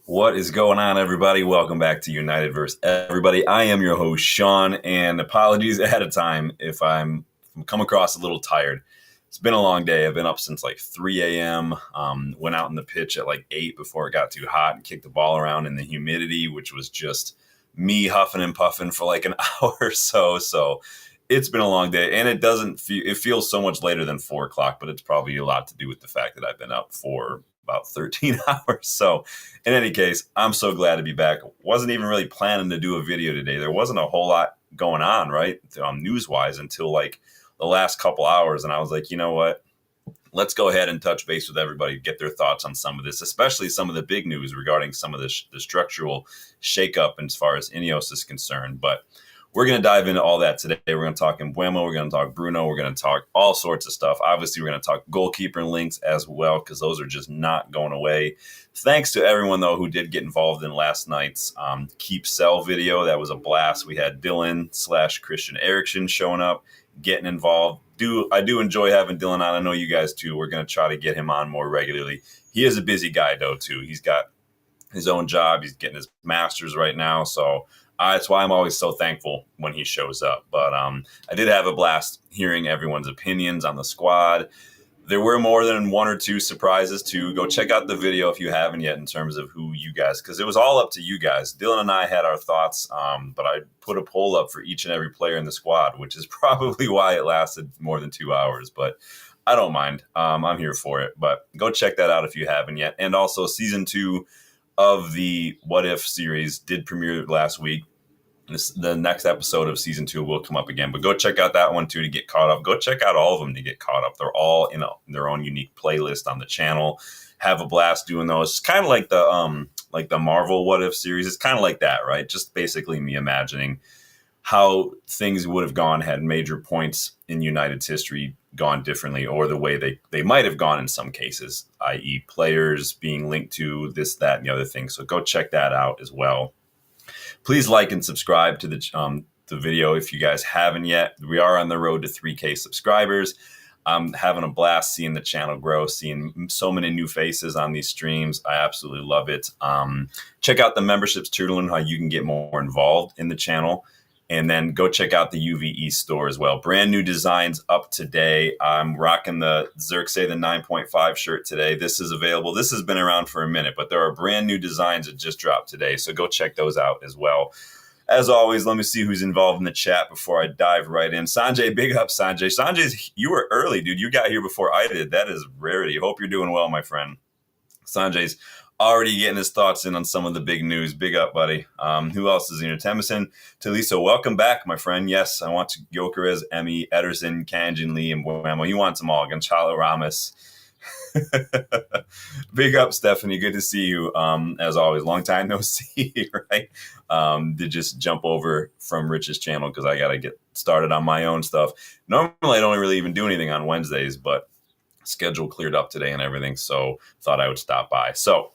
What is going on, everybody? Welcome back to United vs. Everybody. I am your host, Sean, and apologies ahead of time if I'm come across a little tired. It's been a long day. I've been up since like 3 a.m. Went out in the pitch at like 8 before it got too hot and kicked the ball around in the humidity, which was just me huffing and puffing for like an hour or so. So it's been a long day, and it feels so much later than 4 o'clock, but it's probably a lot to do with the fact that I've been up for about 13 hours. So in any case, I'm so glad to be back. Wasn't even really planning to do a video today. There wasn't a whole lot going on, right, news wise until like the last couple hours. And I was like, you know what? Let's go ahead and touch base with everybody, get their thoughts on some of this, especially some of the big news regarding some of the structural shakeup as far as Ineos is concerned. But we're going to dive into all that today. We're going to talk Mbeumo. We're going to talk Bruno. We're going to talk all sorts of stuff. Obviously, we're going to talk goalkeeper links as well, because those are just not going away. Thanks to everyone, though, who did get involved in last night's Keep Sell video. That was a blast. We had Dylan/Christian Eriksen showing up, getting involved. I do enjoy having Dylan on. I know you guys, too. We're going to try to get him on more regularly. He is a busy guy, though, too. He's got his own job. He's getting his master's right now, so that's why I'm always so thankful when he shows up. But I did have a blast hearing everyone's opinions on the squad. There were more than one or two surprises, too. Go check out the video if you haven't yet in terms of who you guys, because it was all up to you guys. Dylan and I had our thoughts, but I put a poll up for each and every player in the squad, which is probably why it lasted more than 2 hours. But I don't mind. I'm here for it. But go check that out if you haven't yet. And also, season 2 of the What If series did premiere last week. The next episode of season 2 will come up again, but go check out that one too to get caught up. Go check out all of them to get caught up. They're all in their own unique playlist on the channel. Have a blast doing those. It's kind of like the Marvel What If series. It's kind of like that, right? Just basically me imagining how things would have gone had major points in United's history gone differently, or the way they might have gone in some cases, i.e. players being linked to this, that, and the other thing. So go check that out as well. Please like and subscribe to the video if you guys haven't yet. We are on the road to 3K subscribers. I'm having a blast seeing the channel grow, seeing so many new faces on these streams. I absolutely love it. Check out the memberships to learn how you can get more involved in the channel. And then go check out the UVE store as well. Brand new designs up today. I'm rocking the Xerxes, the 9.5 shirt today. This is available. This has been around for a minute, but there are brand new designs that just dropped today. So go check those out as well. As always, let me see who's involved in the chat before I dive right in. Sanjay, big up, Sanjay. Sanjay, you were early, dude. You got here before I did. That is rarity. Hope you're doing well, my friend. Sanjay's already getting his thoughts in on some of the big news. Big up, buddy. Who else is in here? Temison, Talisa, welcome back, my friend. Yes, I want Gyökeres, Emmy, Ederson, Kanjin, Lee, and Mbeumo. You want them all. Gonçalo Ramos. Big up, Stephanie. Good to see you. As always, long time no see, right? Did just jump over from Rich's channel because I got to get started on my own stuff. Normally, I don't really even do anything on Wednesdays, but schedule cleared up today and everything, so thought I would stop by. So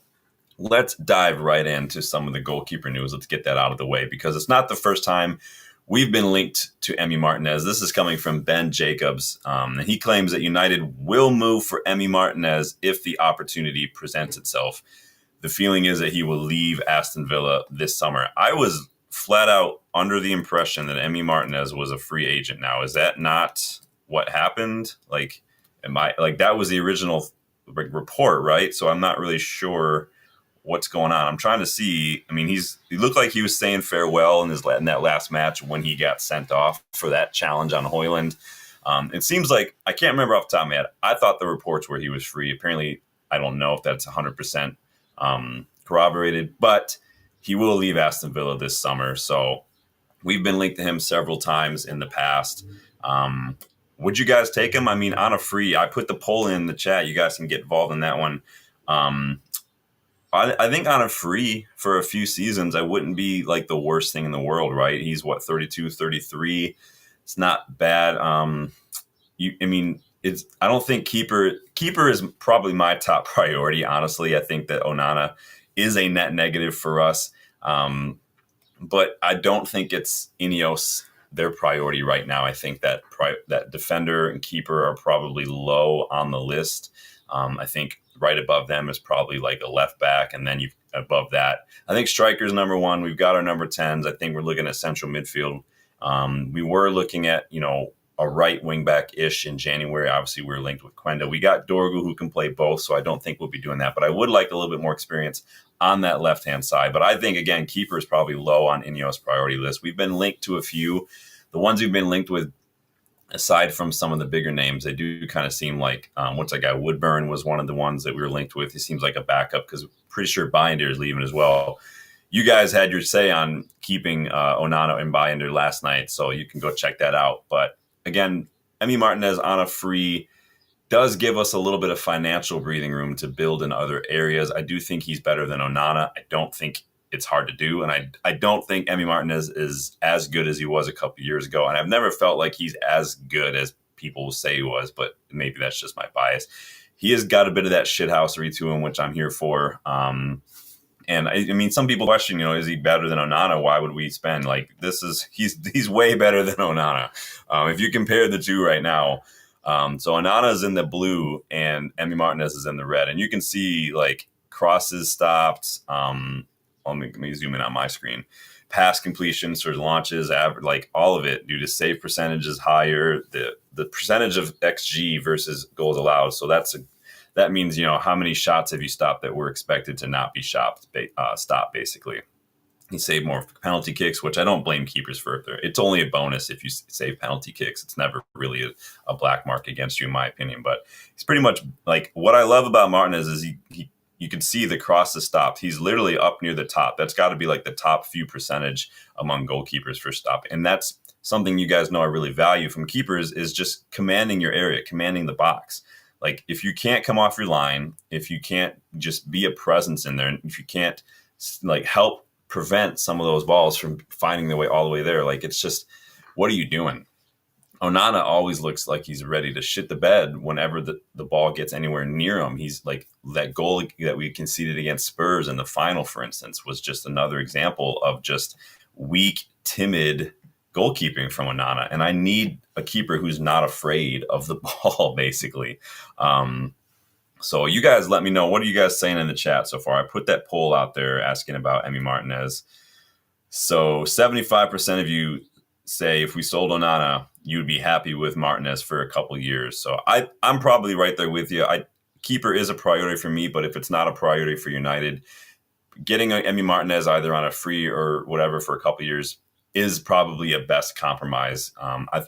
let's dive right into some of the goalkeeper news. Let's get that out of the way, because it's not the first time we've been linked to Emi Martinez. This is coming from Ben Jacobs. And he claims that United will move for Emi Martinez if the opportunity presents itself. The feeling is that he will leave Aston Villa this summer. I was flat out under the impression that Emi Martinez was a free agent now. Is that not what happened? That was the original report, right? So I'm not really sure what's going on. I'm trying to see. I mean, he looked like he was saying farewell in that last match when he got sent off for that challenge on Højlund. It seems like, I can't remember off the top of my head, I thought the reports were he was free. Apparently, I don't know if that's 100% corroborated, but he will leave Aston Villa this summer. So we've been linked to him several times in the past. Would you guys take him? I mean, on a free, I put the poll in the chat. You guys can get involved in that one. I think on a free for a few seasons, I wouldn't be like the worst thing in the world, right? He's 32, 33. It's not bad. I don't think keeper is probably my top priority. Honestly, I think that Onana is a net negative for us. But I don't think it's Ineos their priority right now. I think that defender and keeper are probably low on the list. I think right above them is probably like a left back. And then above that, I think striker's number one. We've got our number 10s. I think we're looking at central midfield. We were looking at, a right wing back ish in January. Obviously, we're linked with Quenda. We got Dorgu who can play both, so I don't think we'll be doing that. But I would like a little bit more experience on that left hand side. But I think, again, keeper is probably low on Ineos priority list. We've been linked to a few. The ones we've been linked with, aside from some of the bigger names, they do kind of seem like what's that guy? Woodburn was one of the ones that we were linked with. He seems like a backup because pretty sure Binder is leaving as well. You guys had your say on keeping Onana and Binder last night, so you can go check that out. But again, Emi Martinez on a free does give us a little bit of financial breathing room to build in other areas. I do think he's better than Onana. I don't think it's hard to do. And I don't think Emi Martinez is as good as he was a couple years ago. And I've never felt like he's as good as people say he was, but maybe that's just my bias. He has got a bit of that shithousery to him, which I'm here for. And I mean, some people question, is he better than Onana? Why would we spend he's way better than Onana. If you compare the two right now, so Onana is in the blue and Emi Martinez is in the red, and you can see like crosses stopped. Let me zoom in on my screen. Pass completion, sort of launches, like all of it due to save percentage is higher. The percentage of XG versus goals allowed. So that means, how many shots have you stopped that were expected to not be stopped, basically. He saved more penalty kicks, which I don't blame keepers for. It's only a bonus if you save penalty kicks. It's never really a black mark against you, in my opinion. But he's pretty much like, what I love about Martinez is you can see the crosses stopped. He's literally up near the top. That's got to be like the top few percentage among goalkeepers for stop. And that's something you guys know I really value from keepers is just commanding your area, commanding the box. Like if you can't come off your line, if you can't just be a presence in there, and if you can't like help prevent some of those balls from finding their way all the way there, like it's just, what are you doing? Onana always looks like he's ready to shit the bed whenever the ball gets anywhere near him. He's like that goal that we conceded against Spurs in the final, for instance, was just another example of just weak, timid goalkeeping from Onana. And I need a keeper who's not afraid of the ball, basically. So you guys let me know. What are you guys saying in the chat so far? I put that poll out there asking about Emi Martinez. So 75% of you say if we sold Onana, you'd be happy with Martinez for a couple years. So I'm probably right there with you. Keeper is a priority for me, but if it's not a priority for United, getting Emi Martinez either on a free or whatever for a couple years is probably a best compromise.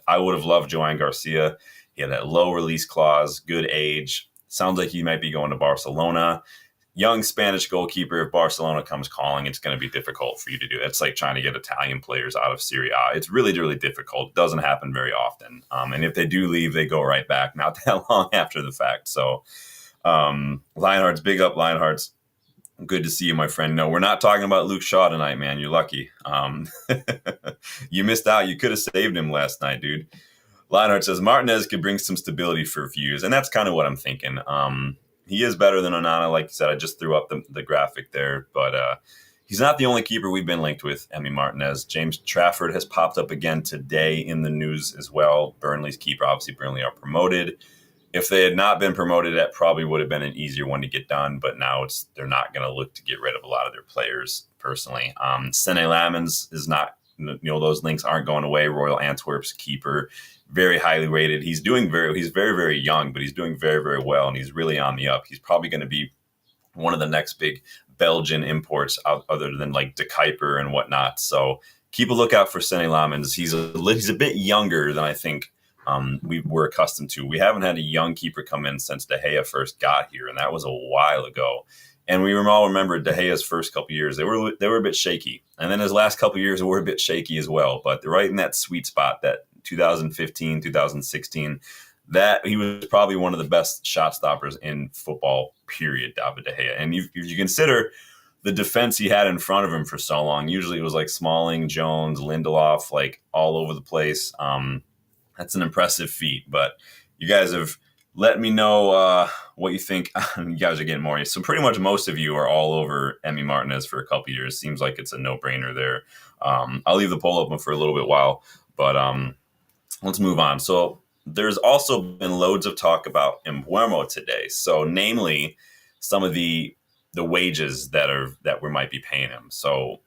I would have loved Joan Garcia. He had that low release clause, good age. Sounds like he might be going to Barcelona. Young Spanish goalkeeper, if Barcelona comes calling, it's going to be difficult for you to do. It's like trying to get Italian players out of Serie A. It's really, really difficult. It doesn't happen very often. And if they do leave, they go right back, not that long after the fact. So Lionhearts, big up Lionhearts. Good to see you, my friend. No, we're not talking about Luke Shaw tonight, man. You're lucky. You missed out. You could have saved him last night, dude. Lionheart says Martinez could bring some stability for a few years, and that's kind of what I'm thinking. He is better than Onana, like you said. I just threw up the graphic there, but he's not the only keeper we've been linked with, Emi Martinez. James Trafford has popped up again today in the news as well. Burnley's keeper, obviously Burnley are promoted. If they had not been promoted, that probably would have been an easier one to get done, but now they're not going to look to get rid of a lot of their players personally. Sene Lamens is not, those links aren't going away. Royal Antwerp's keeper, very highly rated. He's very, very young, but he's doing very, very well, and he's really on the up. He's probably going to be one of the next big Belgian imports other than like De Kuiper and whatnot. So keep a lookout for Sene Lamens. He's a bit younger than I think we were accustomed to. We haven't had a young keeper come in since De Gea first got here, and that was a while ago. And we all remember De Gea's first couple years, they were a bit shaky. And then his last couple years were a bit shaky as well. But they're right in that sweet spot, that 2015, 2016, that he was probably one of the best shot stoppers in football, period, David De Gea. And if you consider the defense he had in front of him for so long, usually it was like Smalling, Jones, Lindelof, like all over the place. That's an impressive feat. But you guys have let me know what you think. You guys are getting more. So pretty much most of you are all over Emi Martinez for a couple years. Seems like it's a no-brainer there. I'll leave the poll open for a little bit while, but let's move on. So there's also been loads of talk about Mbeumo today. So namely, some of the wages that we might be paying him. So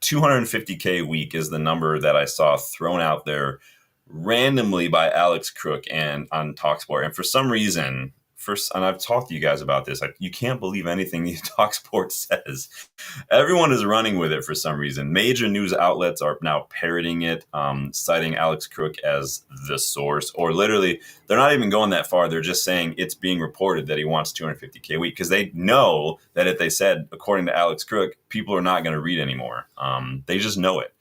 250K a week is the number that I saw thrown out there randomly by Alex Crook and on Talksport. And for some reason, and I've talked to you guys about this, you can't believe anything Talksport says. Everyone is running with it for some reason. Major news outlets are now parroting it, citing Alex Crook as the source, or literally, they're not even going that far. They're just saying it's being reported that he wants 250K a week because they know that if they said, according to Alex Crook, people are not going to read anymore. They just know it.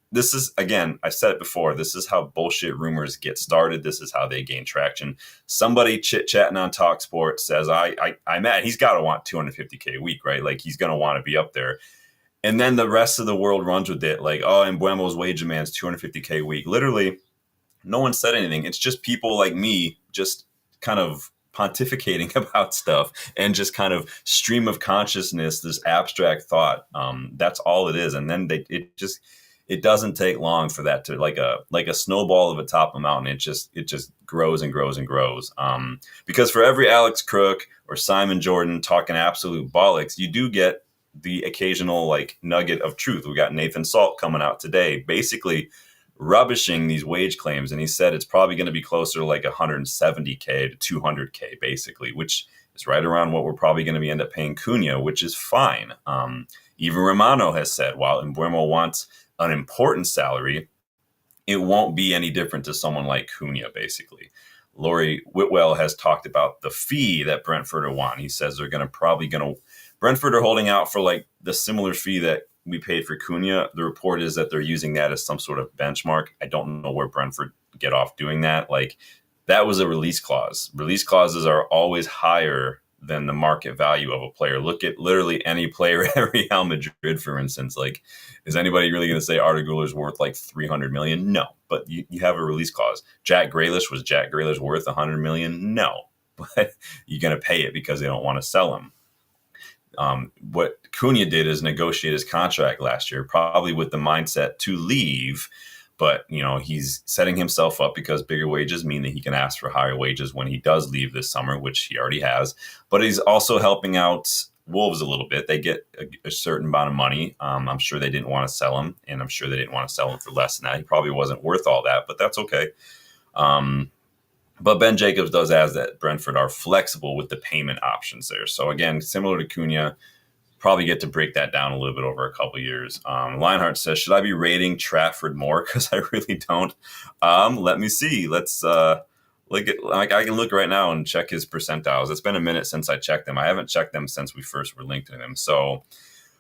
This is, again, I said it before, this is how bullshit rumors get started. This is how they gain traction. Somebody chit-chatting on TalkSport says, I'm at, he's got to want 250K a week, right? Like, he's going to want to be up there. And then the rest of the world runs with it. Like, oh, Mbeumo's wage demands 250K a week. Literally, no one said anything. It's just people like me just kind of pontificating about stuff and just kind of stream of consciousness, this abstract thought. That's all it is. And then it doesn't take long for that to like a snowball of a top of a mountain. It just grows and grows and grows. Because for every Alex Crook or Simon Jordan talking absolute bollocks, you do get the occasional like nugget of truth. We got Nathan Salt coming out today, basically rubbishing these wage claims, and he said it's probably going to be closer to like 170K to 200K, basically, which is right around what we're probably going to be end up paying Cunha, which is fine. Even Romano has said, while Mbeumo wants an important salary, it won't be any different to someone like Cunha, basically. Laurie Whitwell has talked about the fee that Brentford are want. He says they're Brentford are holding out for like the similar fee that we paid for Cunha. The report is that they're using that as some sort of benchmark. I don't know where Brentford get off doing that. Like, that was a release clause. Release clauses are always higher than the market value of a player. Look at literally any player at Real Madrid, for instance. Like, is anybody really going to say Arda Güler's worth like 300 million? No, but you have a release clause. Jack Grealish, was Jack Grealish worth 100 million? No, but you're going to pay it because they don't want to sell him. What Cunha did is negotiate his contract last year, probably with the mindset to leave. But, he's setting himself up because bigger wages mean that he can ask for higher wages when he does leave this summer, which he already has. But he's also helping out Wolves a little bit. They get a certain amount of money. I'm sure they didn't want to sell him, and I'm sure they didn't want to sell him for less than that. He probably wasn't worth all that, but that's okay. But Ben Jacobs does ask that Brentford are flexible with the payment options there. So again, similar to Cunha, probably get to break that down a little bit over a couple of years. Lionheart says, should I be rating Trafford more? Because I really don't. Let me see. Let's look at, like, I can look right now and check his percentiles. It's been a minute since I checked them. I haven't checked them since we first were linked to him. So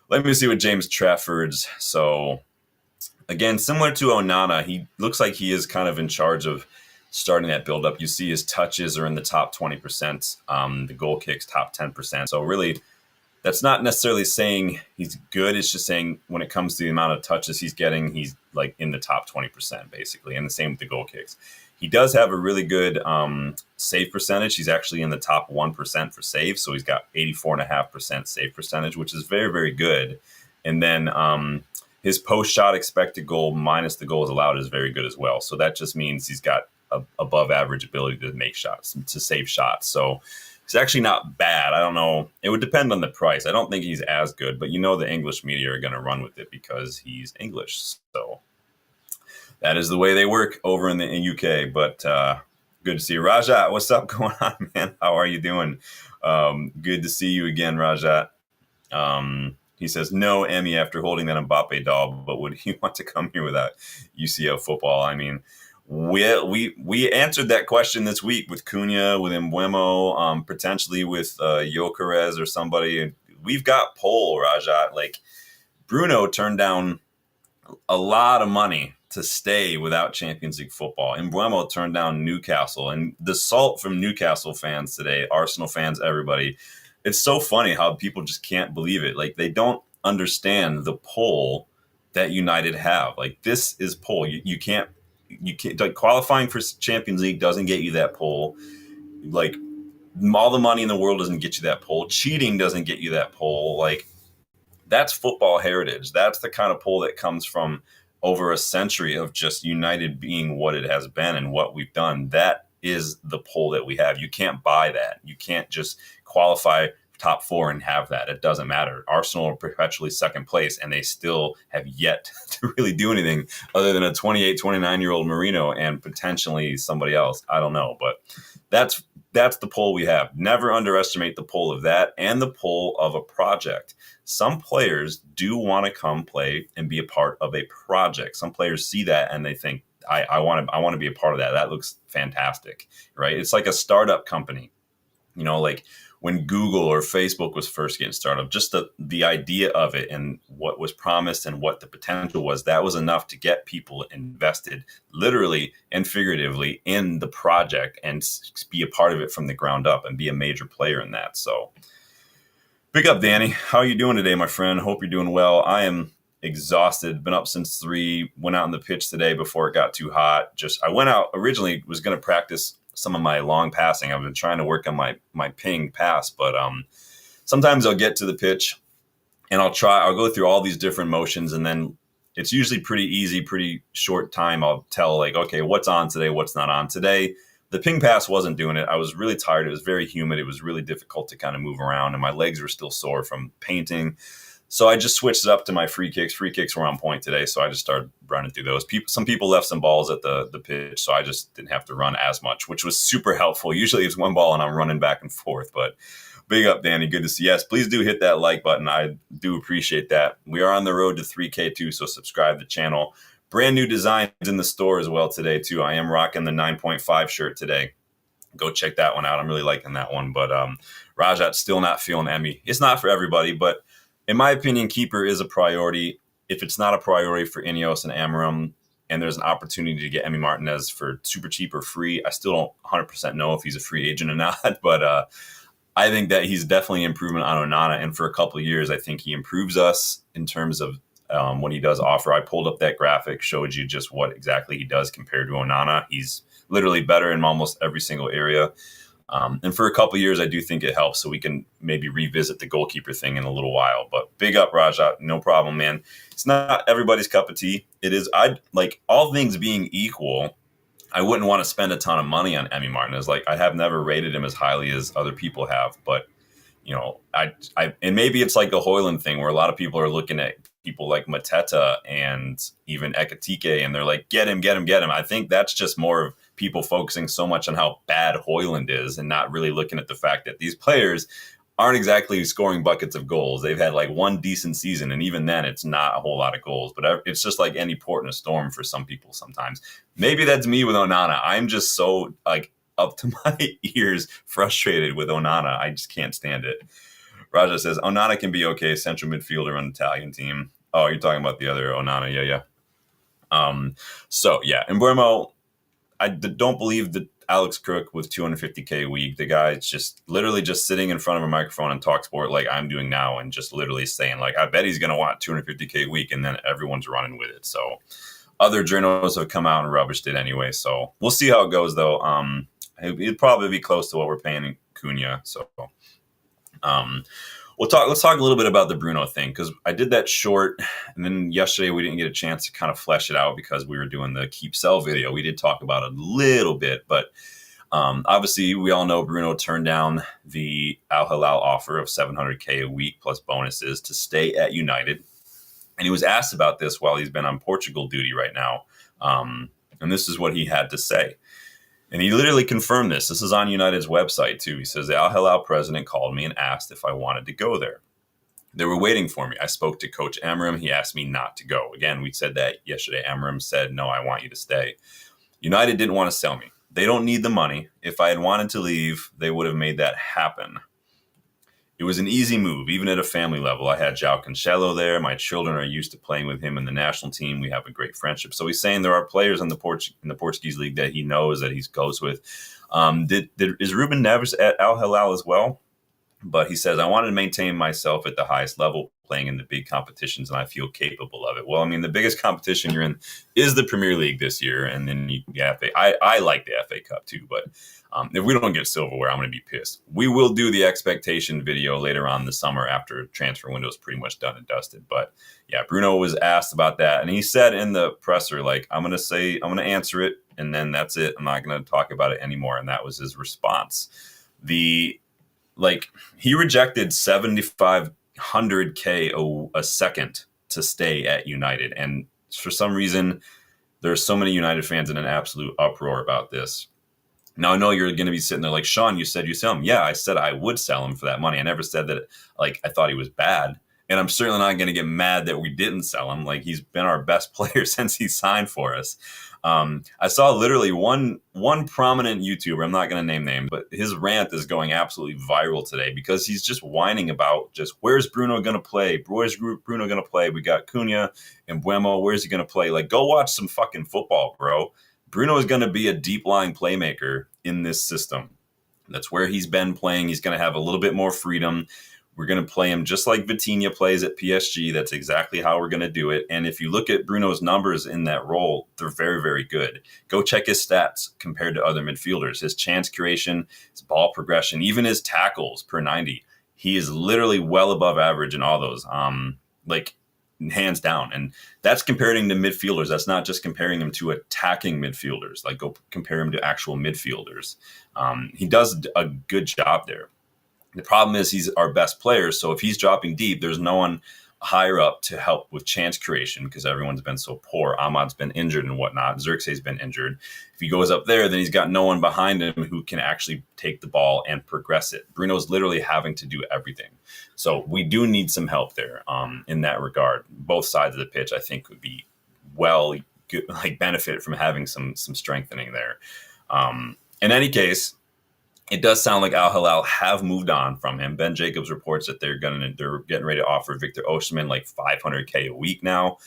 let me see what James Trafford's. So again, similar to Onana, he looks like he is kind of in charge of starting that build up. You see his touches are in the top 20%, the goal kicks top 10%. So really, that's not necessarily saying he's good. It's just saying when it comes to the amount of touches he's getting, he's like in the top 20%, basically. And the same with the goal kicks. He does have a really good save percentage. He's actually in the top 1% for saves. So he's got 84.5% save percentage, which is very, very good. And then his post-shot expected goal minus the goals allowed is very good as well. So that just means he's got above average ability to make shots, to save shots. So it's actually not bad. I don't know. It would depend on the price. I don't think he's as good, but the English media are going to run with it because he's English. So that is the way they work over in the UK. But good to see you. Rajat, what's up going on, man? How are you doing? Good to see you again, Rajat. He says, no Emmy after holding that Mbappe doll, but would he want to come here without UCL football? I mean, we answered that question this week with Cunha, with Mbeumo, potentially with Gyökeres or somebody. We've got Pole, Rajat. Like, Bruno turned down a lot of money to stay without Champions League football. Mbeumo turned down Newcastle. And the salt from Newcastle fans today, Arsenal fans, everybody, it's so funny how people just can't believe it. Like, they don't understand the pull that United have. Like, this is pull. You can't, like, qualifying for Champions League doesn't get you that pull. Like, all the money in the world doesn't get you that pull. Cheating doesn't get you that pull. Like, that's football heritage. That's the kind of pull that comes from over a century of just United being what it has been and what we've done. That is the pull that we have. You can't buy that. You can't just qualify top four and have that. It doesn't matter. Arsenal are perpetually second place, and they still have yet to really do anything other than a 28, 29-year-old Marino and potentially somebody else. I don't know, but that's the pull we have. Never underestimate the pull of that and the pull of a project. Some players do want to come play and be a part of a project. Some players see that and they think, I want to be a part of that. That looks fantastic, right? It's like a startup company, like when Google or Facebook was first getting started, just the idea of it and what was promised and what the potential was, that was enough to get people invested literally and figuratively in the project and be a part of it from the ground up and be a major player in that. So big up, Danny. How are you doing today, my friend? Hope you're doing well. I am exhausted. Been up since 3. Went out on the pitch today before it got too hot. I went out originally, was going to practice some of my long passing. I've been trying to work on my ping pass, but sometimes I'll get to the pitch and I'll go through all these different motions, and then it's usually pretty easy, pretty short time. I'll tell like, okay, what's on today, what's not on today. The ping pass wasn't doing it. I was really tired. It was very humid. It was really difficult to kind of move around, and my legs were still sore from painting. So I just switched it up to my free kicks. Free kicks were on point today, so I just started running through those. Some people left some balls at the pitch, so I just didn't have to run as much, which was super helpful. Usually it's one ball and I'm running back and forth, but big up, Danny. Good to see you. Yes, please do hit that like button. I do appreciate that. We are on the road to 3K too, so subscribe to the channel. Brand new designs in the store as well today too. I am rocking the 9.5 shirt today. Go check that one out. I'm really liking that one, but Rajat's still not feeling Emmy. It's not for everybody, but in my opinion, keeper is a priority. If it's not a priority for Ineos and Amorim, and there's an opportunity to get Emi Martinez for super cheap or free, I still don't 100% know if he's a free agent or not. But I think that he's definitely an improvement on Onana. And for a couple of years, I think he improves us in terms of what he does offer. I pulled up that graphic, showed you just what exactly he does compared to Onana. He's literally better in almost every single area. And for a couple of years, I do think it helps, so we can maybe revisit the goalkeeper thing in a little while. But big up, Rajat. No problem, man. It's not everybody's cup of tea. It is. I like, all things being equal, I wouldn't want to spend a ton of money on Emi Martinez. Like, I have never rated him as highly as other people have. But and maybe it's like a Højlund thing where a lot of people are looking at people like Mateta and even Ekitike, and they're like, get him. I think that's just more of people focusing so much on how bad Højlund is and not really looking at the fact that these players aren't exactly scoring buckets of goals. They've had like one decent season, and even then it's not a whole lot of goals. But it's just like any port in a storm for some people sometimes. Maybe that's me with Onana. I'm just so like up to my ears frustrated with Onana. I just can't stand it. Raja says, Onana can be okay, central midfielder on an Italian team. Oh, you're talking about the other Onana. Yeah. So, yeah. And Mbeumo, I don't believe that Alex Crook with $250K a week, the guy's just literally just sitting in front of a microphone and talk sport like I'm doing now and just literally saying, like, I bet he's going to want $250K a week, and then everyone's running with it. So other journals have come out and rubbished it anyway. So we'll see how it goes, though. It'd probably be close to what we're paying in Cunha. So let's talk a little bit about the Bruno thing, because I did that short, and then yesterday we didn't get a chance to kind of flesh it out because we were doing the keep sell video. We did talk about it a little bit, but obviously we all know Bruno turned down the Al Hilal offer of $700K a week plus bonuses to stay at United, and he was asked about this while he's been on Portugal duty right now, and this is what he had to say. And he literally confirmed this. This is on United's website, too. He says, the Al Hilal president called me and asked if I wanted to go there. They were waiting for me. I spoke to Coach Amorim. He asked me not to go. Again, we said that yesterday. Amorim said, no, I want you to stay. United didn't want to sell me. They don't need the money. If I had wanted to leave, they would have made that happen. It was an easy move, even at a family level. I had João Cancelo there. My children are used to playing with him in the national team. We have a great friendship. So he's saying there are players in the Portuguese league that he knows, that he's close with. Is Ruben Neves at Al Hilal as well? But he says, I wanted to maintain myself at the highest level, playing in the big competitions, and I feel capable of it. Well, I mean, the biggest competition you're in is the Premier League this year, and then the FA. I like the FA Cup too, but if we don't get silverware, I'm going to be pissed. We will do the expectation video later on this summer after transfer window is pretty much done and dusted. But yeah, Bruno was asked about that, and he said in the presser, like, I'm going to answer it, and then that's it. I'm not going to talk about it anymore. And that was his response. The Like, he rejected 7,500K a second to stay at United. And for some reason, there's so many United fans in an absolute uproar about this. Now, I know you're going to be sitting there like, Sean, you said you sell him. Yeah, I said I would sell him for that money. I never said that, like, I thought he was bad. And I'm certainly not going to get mad that we didn't sell him. Like, he's been our best player since he signed for us. I saw literally one prominent YouTuber, I'm not going to name names, but his rant is going absolutely viral today because he's just whining about just where's Bruno going to play? Where's Bruno going to play? We got Cunha and Mbeumo. Where's he going to play? Like, go watch some fucking football, bro. Bruno is going to be a deep-lying playmaker in this system. That's where he's been playing. He's going to have a little bit more freedom. We're going to play him just like Vitinha plays at PSG. That's exactly how we're going to do it. And if you look at Bruno's numbers in that role, they're very, very good. Go check his stats compared to other midfielders. His chance creation, his ball progression, even his tackles per 90. He is literally well above average in all those, hands down. And that's comparing to midfielders. That's not just comparing him to attacking midfielders. Like, go compare him to actual midfielders. He does a good job there. The problem is he's our best player, so if he's dropping deep, there's no one higher up to help with chance creation because everyone's been so poor. Ahmad's been injured and whatnot. Xerxes been injured. If he goes up there, then he's got no one behind him who can actually take the ball and progress it. Bruno's literally having to do everything. So we do need some help there in that regard. Both sides of the pitch, I think, would be benefit from having some strengthening there. In any case, it does sound like Al Hilal have moved on from him. Ben Jacobs reports that they're getting ready to offer Victor Osimhen like 500K a week now.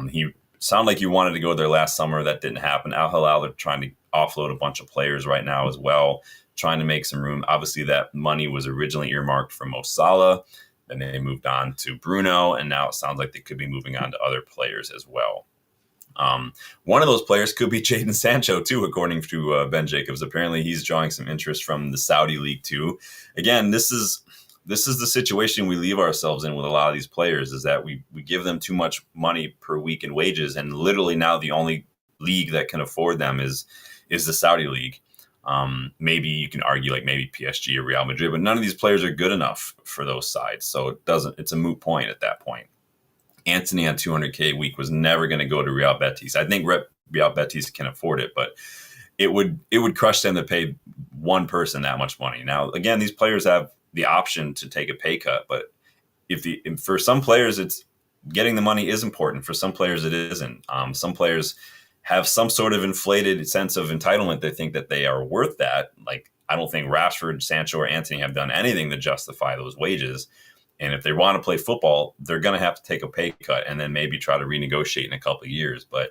He sounded like he wanted to go there last summer. That didn't happen. Al Hilal are trying to offload a bunch of players right now as well, trying to make some room. Obviously, that money was originally earmarked for Mo Salah. Then they moved on to Bruno, and now it sounds like they could be moving on to other players as well. One of those players could be Jadon Sancho too, according to Ben Jacobs. Apparently, he's drawing some interest from the Saudi league too. Again, this is the situation we leave ourselves in with a lot of these players, is that we give them too much money per week in wages, and literally now the only league that can afford them is the Saudi league. Maybe you can argue like maybe PSG or Real Madrid, but none of these players are good enough for those sides, so it's a moot point at that point. Antony on 200K a week was never going to go to Real Betis. I think Real Betis can afford it, but it would crush them to pay one person that much money. Now, again, these players have the option to take a pay cut, but for some players, it's getting the money is important. For some players, it isn't. Some players have some sort of inflated sense of entitlement. They think that they are worth that. Like, I don't think Rashford, Sancho, or Antony have done anything to justify those wages. And if they want to play football, they're going to have to take a pay cut and then maybe try to renegotiate in a couple of years. But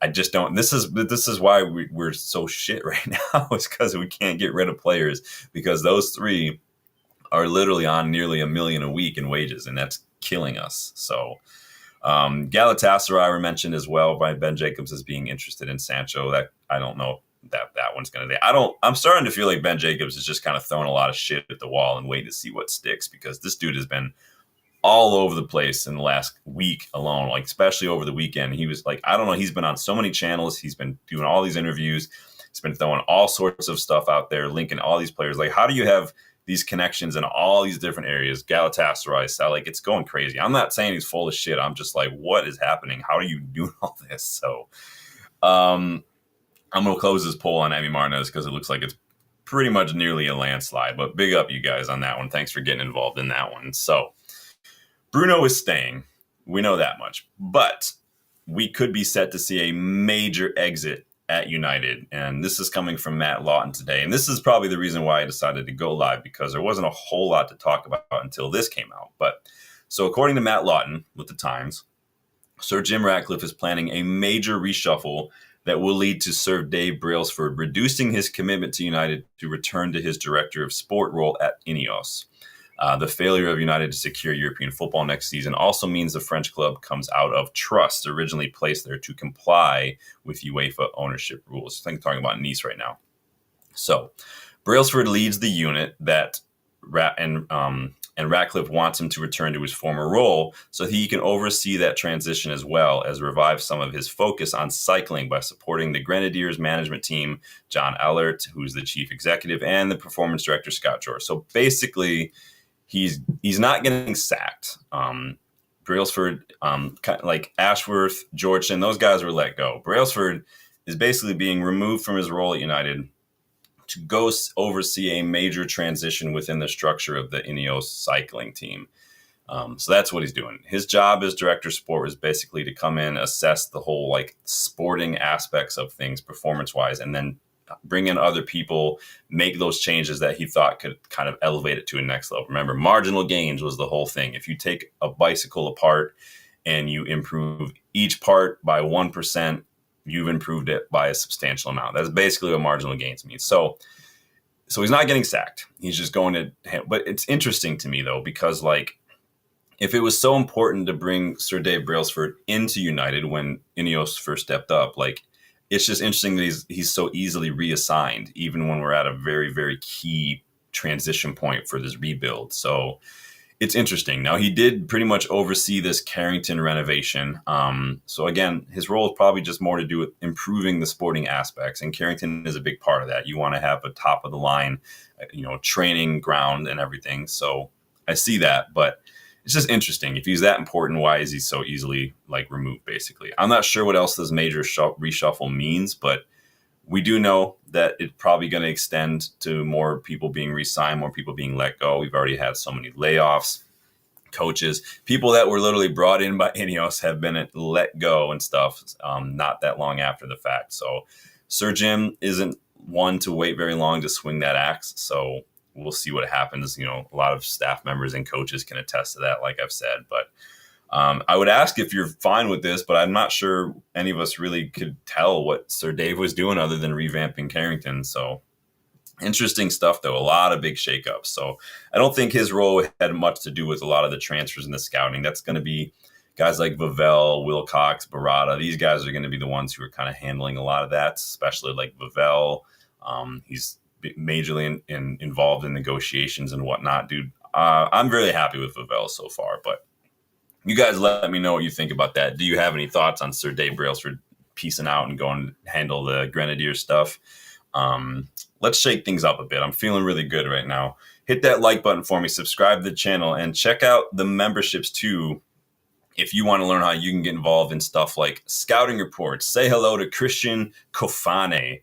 I just don't. This is why we're so shit right now. It's because we can't get rid of players, because those three are literally on nearly $1 million a week in wages, and that's killing us. So Galatasaray were mentioned as well by Ben Jacobs as being interested in Sancho. That I don't know that one's going to. I'm starting to feel like Ben Jacobs is just kind of throwing a lot of shit at the wall and waiting to see what sticks, because this dude has been all over the place in the last week alone, like especially over the weekend. He was like, I don't know, he's been on so many channels. He's been doing all these interviews. He's been throwing all sorts of stuff out there, linking all these players. Like, how do you have these connections in all these different areas? Galatasaray, like, it's going crazy. I'm not saying he's full of shit. I'm just like, what is happening? How are you doing all this? So, I'm going to close this poll on Emi Martinez because it looks like it's pretty much nearly a landslide. But big up you guys on that one. Thanks for getting involved in that one. So Bruno is staying. We know that much. But we could be set to see a major exit at United. And this is coming from Matt Lawton today. And this is probably the reason why I decided to go live, because there wasn't a whole lot to talk about until this came out. But so according to Matt Lawton with the Times, Sir Jim Ratcliffe is planning a major reshuffle that will lead to Sir Dave Brailsford reducing his commitment to United to return to his director of sport role at Ineos. The failure of United to secure European football next season also means the French club comes out of trust originally placed there to comply with UEFA ownership rules. I think I'm talking about Nice right now. So Brailsford leads the unit that And Ratcliffe wants him to return to his former role so he can oversee that transition as well as revive some of his focus on cycling by supporting the Grenadiers management team, John Ellert, who's the chief executive, and the performance director, Scott George. So basically, he's not getting sacked. Brailsford, like Ashworth, Georgeson, those guys were let go. Brailsford is basically being removed from his role at United to go oversee a major transition within the structure of the Ineos cycling team. So that's what he's doing. His job as director of sport is basically to come in, assess the whole like sporting aspects of things performance wise, and then bring in other people, make those changes that he thought could kind of elevate it to a next level. Remember, marginal gains was the whole thing. If you take a bicycle apart and you improve each part by 1%, you've improved it by a substantial amount. That's basically what marginal gains means. So he's not getting sacked. He's just going to, but it's interesting to me though, because like, if it was so important to bring Sir Dave Brailsford into United when Ineos first stepped up, like, it's just interesting that he's so easily reassigned, even when we're at a very, very key transition point for this rebuild. So it's interesting. Now, he did pretty much oversee this Carrington renovation. So again, his role is probably just more to do with improving the sporting aspects. And Carrington is a big part of that. You want to have a top of the line, training ground and everything. So I see that, but it's just interesting. If he's that important, why is he so easily like removed, basically? I'm not sure what else this major reshuffle means, but we do know that it's probably going to extend to more people being re-signed, more people being let go. We've already had so many layoffs. Coaches, people that were literally brought in by Ineos have been let go and stuff not that long after the fact. So Sir Jim isn't one to wait very long to swing that axe. So we'll see what happens. A lot of staff members and coaches can attest to that, like I've said. But I would ask if you're fine with this, but I'm not sure any of us really could tell what Sir Dave was doing other than revamping Carrington. So interesting stuff, though. A lot of big shakeups. So I don't think his role had much to do with a lot of the transfers and the scouting. That's going to be guys like Vavell, Wilcox, Barada. These guys are going to be the ones who are kind of handling a lot of that, especially like Vavell. He's majorly involved in negotiations and whatnot, dude. I'm really happy with Vavell so far, but you guys let me know what you think about that. Do you have any thoughts on Sir Dave Brailsford piecing out and going to handle the Grenadier stuff? Let's shake things up a bit. I'm feeling really good right now. Hit that like button for me, subscribe to the channel, and check out the memberships too if you want to learn how you can get involved in stuff like scouting reports. Say hello to Christian Kofane.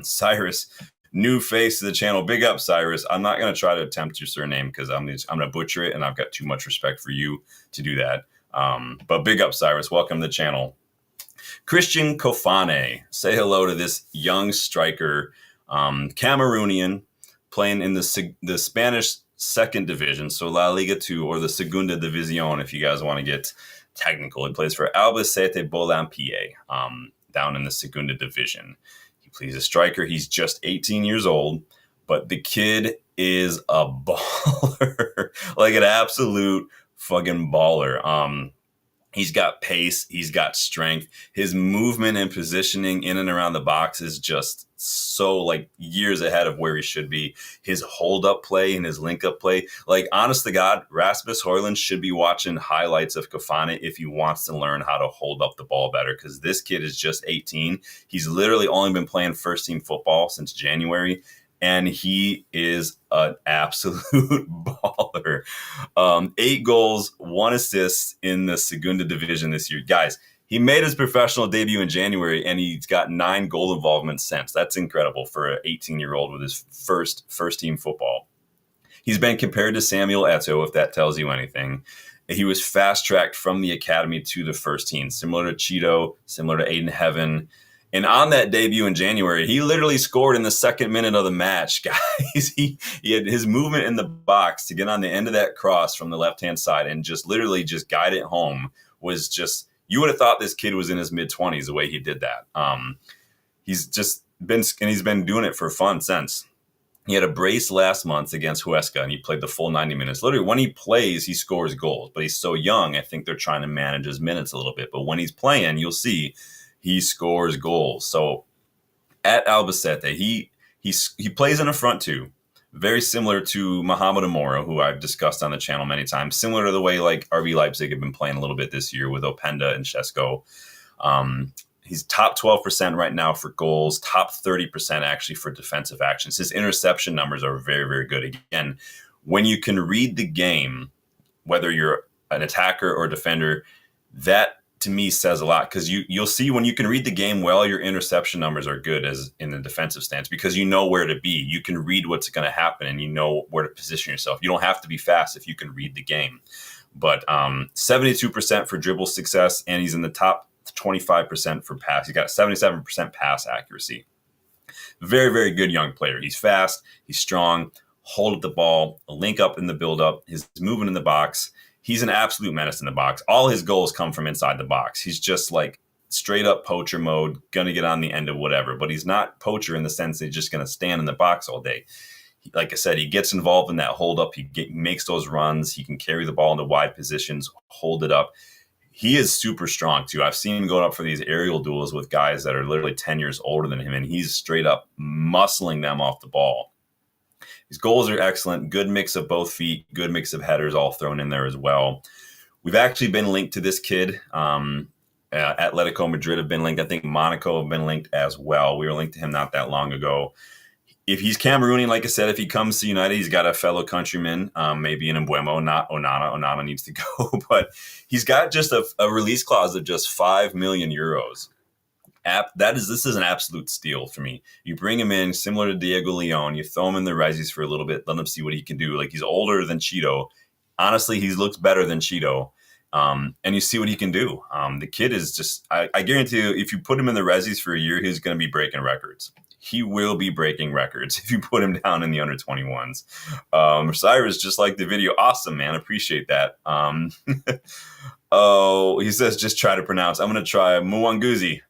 Cyrus, new face to the channel. Big up, Cyrus. I'm not going to try to attempt your surname because I'm going to butcher it, and I've got too much respect for you to do that. But big up, Cyrus. Welcome to the channel. Christian Kofane. Say hello to this young striker, Cameroonian, playing in the Spanish second division, so La Liga 2, or the Segunda División, if you guys want to get technical. He plays for Albacete Balompié, down in the Segunda Division. He's a striker. He's just 18 years old, but the kid is a baller, like an absolute fucking baller. He's got pace. He's got strength. His movement and positioning in and around the box is just so like years ahead of where he should be. His hold up play and his link up play. Like, honest to God, Rasmus Højlund should be watching highlights of Kofane if he wants to learn how to hold up the ball better, because this kid is just 18. He's literally only been playing first team football since January. And he is an absolute baller. 8 goals, 1 assist in the Segunda Division this year. Guys, he made his professional debut in January, and he's got 9 goal involvements since. That's incredible for an 18-year-old with his first-team football. He's been compared to Samuel Eto'o, if that tells you anything. He was fast-tracked from the academy to the first team, similar to Cheeto, similar to Aiden Heaven. And on that debut in January, he literally scored in the second minute of the match, guys. He had his movement in the box to get on the end of that cross from the left-hand side and just literally just guide it home was just, you would have thought this kid was in his mid-20s the way he did that. He's been doing it for fun since. He had a brace last month against Huesca, and he played the full 90 minutes. Literally, when he plays, he scores goals. But he's so young, I think they're trying to manage his minutes a little bit. But when he's playing, you'll see he scores goals. So at Albacete, he plays in a front two. very similar to Mohamed Amora, who I've discussed on the channel many times, similar to the way like RB Leipzig have been playing a little bit this year with Openda and Shesko. He's top 12% right now for goals, top 30% actually for defensive actions. His interception numbers are very, very good. Again, when you can read the game, whether you're an attacker or defender, that to me says a lot, because you'll see when you can read the game well, your interception numbers are good as in the defensive stance, because you know where to be. You can read what's going to happen and you know where to position yourself. You don't have to be fast if you can read the game. But 72% for dribble success, and he's in the top 25% for pass. He's got 77% pass accuracy. Very, very good young player. He's fast. He's strong. Hold up the ball, link up in the build-up. His movement in the box. He's an absolute menace in the box. All his goals come from inside the box. He's just like straight up poacher mode, going to get on the end of whatever. But he's not poacher in the sense that he's just going to stand in the box all day. Like I said, he gets involved in that hold-up. He makes those runs. He can carry the ball into wide positions, hold it up. He is super strong, too. I've seen him going up for these aerial duels with guys that are literally 10 years older than him, and he's straight up muscling them off the ball. His goals are excellent. Good mix of both feet, good mix of headers all thrown in there as well. We've actually been linked to this kid. Atletico Madrid have been linked. I think Monaco have been linked as well. We were linked to him not that long ago. If he's Cameroonian, like I said, if he comes to United, he's got a fellow countryman, maybe an Mbeumo, not Onana. Onana needs to go. But he's got just a release clause of just 5 million euros. This is an absolute steal for me. You bring him in, similar to Diego Leon. You throw him in the resis for a little bit, let him see what he can do. Like, he's older than Cheeto. Honestly, he looks better than Cheeto. And you see what he can do. The kid is just, I guarantee you, if you put him in the resis for a year, he's going to be breaking records. He will be breaking records if you put him down in the under 21s. Cyrus, just like the video. Awesome, man. Appreciate that. Oh, he says, just try to pronounce. I'm going to try Mwanguzi.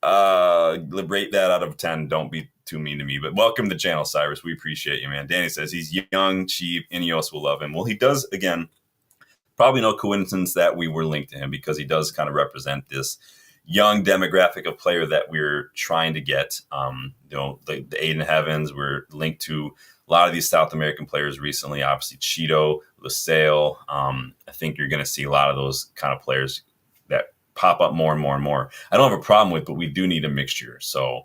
Rate that out of 10. Don't be too mean to me. But welcome to the channel, Cyrus. We appreciate you, man. Danny says he's young, cheap. Ineos will love him. Well, he does, again, probably no coincidence that we were linked to him, because he does kind of represent this young demographic of player that we're trying to get. The Aiden Heavens, we're linked to a lot of these South American players recently. Obviously, Cheeto, LaSalle. I think you're going to see a lot of those kind of players that pop up more and more and more. I don't have a problem with, but we do need a mixture. So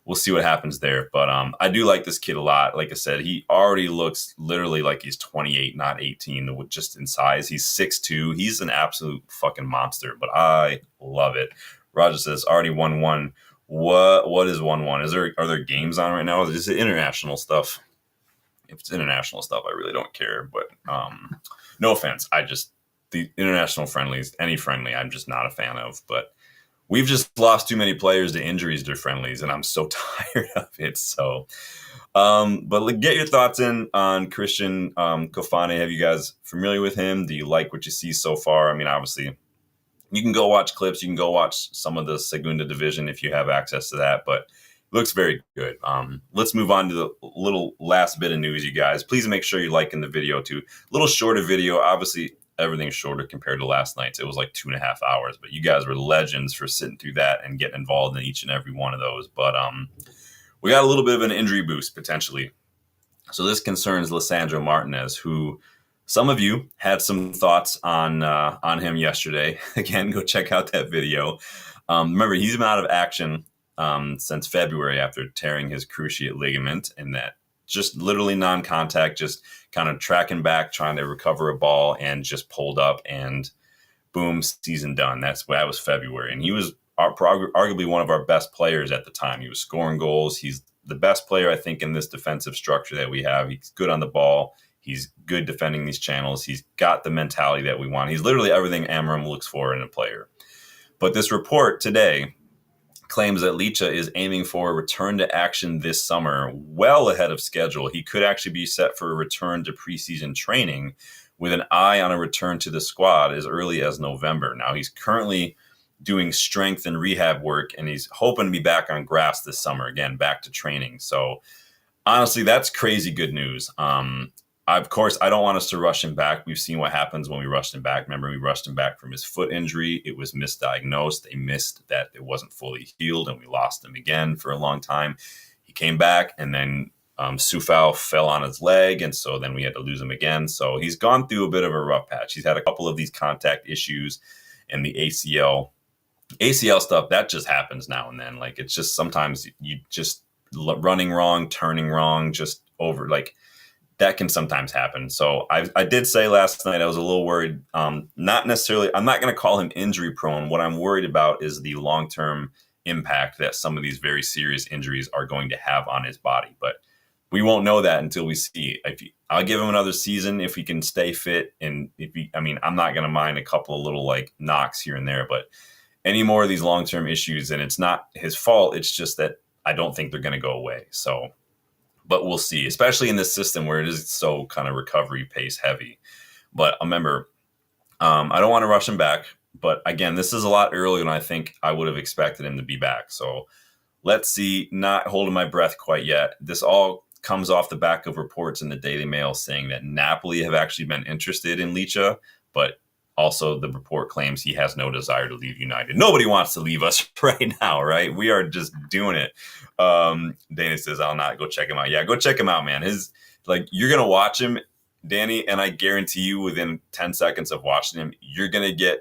we'll see what happens there. But I do like this kid a lot. Like I said, he already looks literally like he's 28, not 18, just in size. He's 6'2". He's an absolute fucking monster, but I love it. Roger says, already 1-1. What is 1-1? Are there games on right now? Is it international stuff? If it's international stuff, I really don't care. But no offense. The international friendlies, any friendly, I'm just not a fan of. But we've just lost too many players to injuries to friendlies, and I'm so tired of it. So, but get your thoughts in on Christian Kofane. Have you guys familiar with him? Do you like what you see so far? I mean, obviously, you can go watch clips. You can go watch some of the Segunda Division if you have access to that. But it looks very good. Let's move on to the little last bit of news, you guys. Please make sure you're liking the video too. A little shorter video, obviously. Everything's shorter compared to last night's. It was like 2.5 hours, but you guys were legends for sitting through that and getting involved in each and every one of those. But we got a little bit of an injury boost potentially. So this concerns Lisandro Martinez, who some of you had some thoughts on him yesterday. Again, go check out that video. Remember, he's been out of action since February after tearing his cruciate ligament, and that just literally non-contact, just kind of tracking back, trying to recover a ball, and just pulled up, and boom, season done. That was February. And he was arguably one of our best players at the time. He was scoring goals. He's the best player, I think, in this defensive structure that we have. He's good on the ball. He's good defending these channels. He's got the mentality that we want. He's literally everything Amorim looks for in a player. But this report today claims that Licha is aiming for a return to action this summer, well ahead of schedule. He could actually be set for a return to preseason training with an eye on a return to the squad as early as November. Now, he's currently doing strength and rehab work, and he's hoping to be back on grass this summer, again, back to training. So, honestly, that's crazy good news. Of course, I don't want us to rush him back. We've seen what happens when we rushed him back. Remember, we rushed him back from his foot injury. It was misdiagnosed. They missed that it wasn't fully healed, and we lost him again for a long time. He came back, and then Sufal fell on his leg, and so then we had to lose him again. So he's gone through a bit of a rough patch. He's had a couple of these contact issues and the ACL stuff that just happens now and then. Like, it's just sometimes you just running wrong, turning wrong, just over, like, that can sometimes happen. So I did say last night I was a little worried. Not necessarily, I'm not going to call him injury prone. What I'm worried about is the long-term impact that some of these very serious injuries are going to have on his body. But we won't know that until we see. I'll give him another season if he can stay fit. And I'm not going to mind a couple of little like knocks here and there, but any more of these long-term issues, and it's not his fault. It's just that I don't think they're going to go away. So, but we'll see, especially in this system where it is so kind of recovery pace heavy. But remember, I don't want to rush him back. But again, this is a lot earlier than I think I would have expected him to be back. So let's see, not holding my breath quite yet. This all comes off the back of reports in the Daily Mail saying that Napoli have actually been interested in Licha, but also the report claims he has no desire to leave United. Nobody wants to leave us right now, right? We are just doing it. Danny says, I'll not go check him out. Yeah, go check him out, man. You're going to watch him, Danny, and I guarantee you within 10 seconds of watching him, you're going to get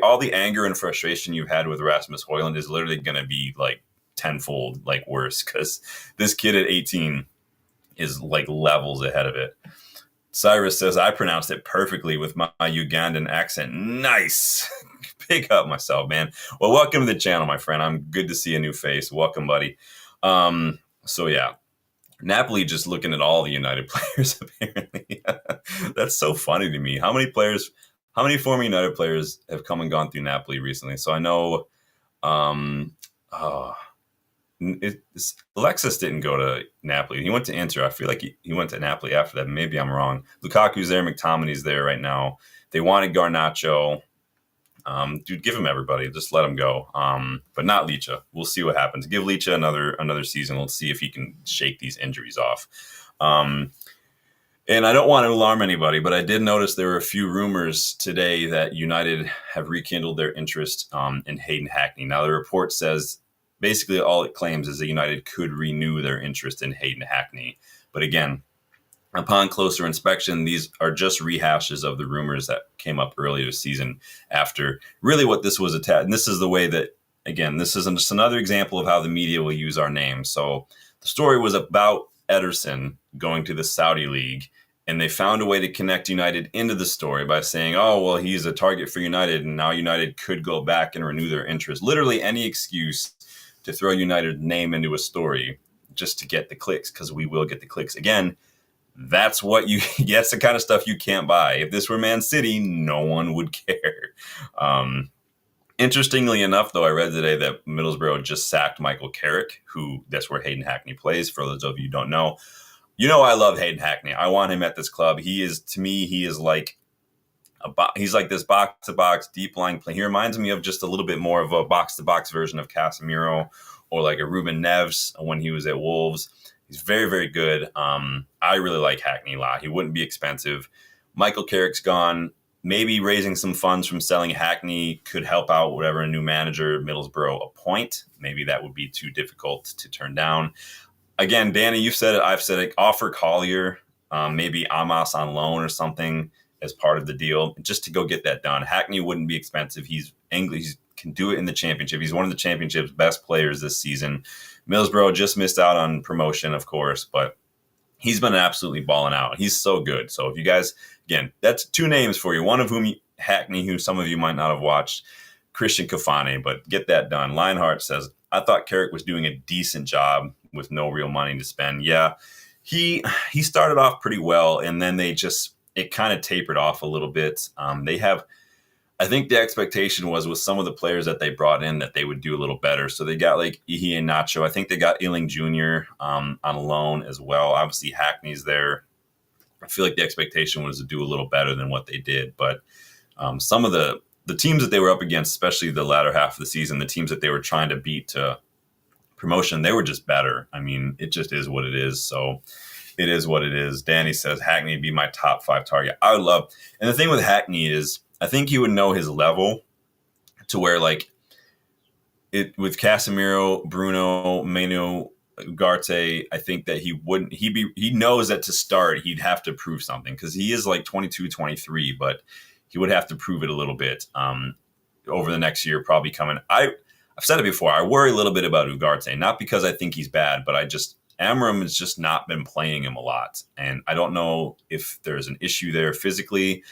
all the anger and frustration you've had with Rasmus Højlund is literally going to be like tenfold, like worse, because this kid at 18 is like levels ahead of it. Cyrus says, I pronounced it perfectly with my Ugandan accent. Nice. Pick up myself, man. Well, welcome to the channel, my friend. I'm good to see a new face. Welcome, buddy. So yeah, Napoli just looking at all the United players, apparently. That's so funny to me. How many former United players have come and gone through Napoli recently? So I know Alexis didn't go to Napoli. He went to Inter. I feel like he went to Napoli after that. Maybe I'm wrong. Lukaku's there. McTominay's there right now. They wanted Garnacho. Dude, give him everybody. Just let him go. But not Licha. We'll see what happens. Give Licha another season. Let's see if he can shake these injuries off. And I don't want to alarm anybody, but I did notice there were a few rumors today that United have rekindled their interest in Hayden Hackney. Now, the report says basically all it claims is that United could renew their interest in Hayden Hackney. But again, upon closer inspection, these are just rehashes of the rumors that came up earlier this season after really what this was and this is the way that, again, this is just another example of how the media will use our name. So the story was about Ederson going to the Saudi League, and they found a way to connect United into the story by saying, oh, well, he's a target for United, and now United could go back and renew their interest. Literally any excuse to throw United's name into a story just to get the clicks, because we will get the clicks. Again, that's the kind of stuff you can't buy. If this were Man City, no one would care. Interestingly enough, though, I read today that Middlesbrough just sacked Michael Carrick, that's where Hayden Hackney plays, for those of you who don't know. You know I love Hayden Hackney. I want him at this club. He's like this box-to-box, deep-lying play. He reminds me of just a little bit more of a box-to-box version of Casemiro or like a Ruben Neves when he was at Wolves. He's very, very good. I really like Hackney a lot. He wouldn't be expensive. Michael Carrick's gone. Maybe raising some funds from selling Hackney could help out whatever a new manager Middlesbrough appoint. Maybe that would be too difficult to turn down. Again, Danny, you've said it. I've said it. Offer Collier, maybe Amos on loan or something as part of the deal, just to go get that done. Hackney wouldn't be expensive. He's English. He can do it in the championship. He's one of the championship's best players this season. Middlesbrough just missed out on promotion, of course, but he's been absolutely balling out. He's so good. So if you guys, again, that's two names for you. One of whom, Hackney, who some of you might not have watched, Christian Kofane, but get that done. Lionheart says, I thought Carrick was doing a decent job with no real money to spend. Yeah, he started off pretty well, and then it kind of tapered off a little bit. I think the expectation was with some of the players that they brought in that they would do a little better. So they got like Ihi and Nacho. I think they got Ealing Jr. On loan as well. Obviously, Hackney's there. I feel like the expectation was to do a little better than what they did. But some of the teams that they were up against, especially the latter half of the season, the teams that they were trying to beat to promotion, they were just better. I mean, it just is what it is. So it is what it is. Danny says Hackney would be my top 5 target. I would love. And the thing with Hackney is, I think he would know his level to where, like, it with Casemiro, Bruno, Mbeumo, Ugarte, I think that he knows that to start, he'd have to prove something because he is like 22, 23, but he would have to prove it a little bit over the next year, probably coming. I've said it before. I worry a little bit about Ugarte, not because I think he's bad, but Amorim has just not been playing him a lot. And I don't know if there's an issue there physically.